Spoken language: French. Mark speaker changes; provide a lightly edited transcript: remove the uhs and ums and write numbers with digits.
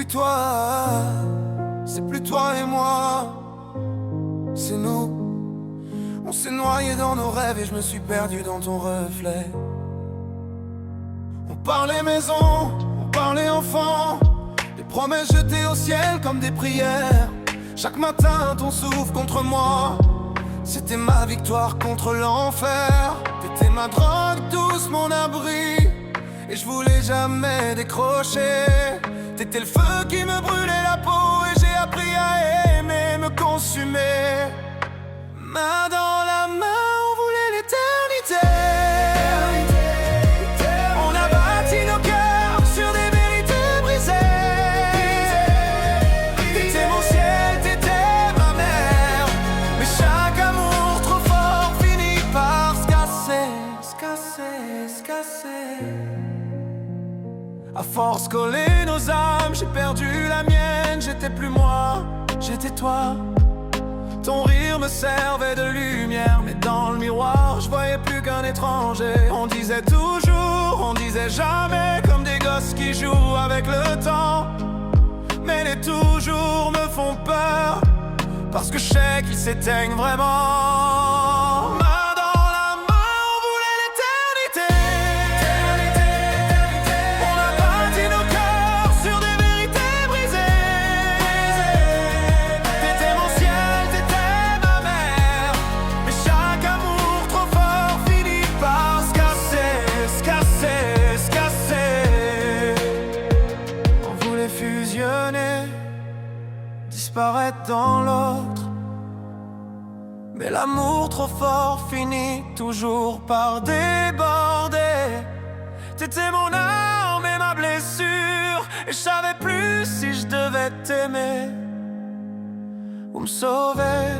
Speaker 1: plus toi, c'est plus toi et moi, c'est nous. On s'est noyé dans nos rêves et je me suis perdu dans ton reflet. On parlait maison, on parlait enfant, des promesses jetées au ciel comme des prières. Chaque matin ton souffle contre moi, c'était ma victoire contre l'enfer. T'étais ma drogue douce, mon abri, et je voulais jamais décrocher. T'étais le feu qui me brûlait la peau, et j'ai appris à aimer, me consumer. Main dans la main, on voulait l'éternité. On a bâti nos cœurs sur des vérités brisées. T'étais mon ciel, t'étais ma mer, mais chaque amour trop fort finit par se casser, se casser, se casser. À force coller nos âmes, j'ai perdu la mienne. J'étais plus moi, j'étais toi. Ton rire me servait de lumière, mais dans le miroir, je voyais plus qu'un étranger. On disait toujours, on disait jamais, comme des gosses qui jouent avec le temps. Mais les toujours me font peur, parce que je sais qu'ils s'éteignent vraiment. Main dans la main, on voulait l'éternité. On a bâti nos cœurs sur des vérités brisées. T'étais mon ciel, t'étais ma mer, mais chaque amour trop fort finit par se casser, se casser, se casser. On voulait fusionner, disparaître dans l'autre, mais l'amour trop fort finit toujours par déborder. T'étais mon arme et ma blessure, et je savais plus si je devais t'aimer ou me sauver.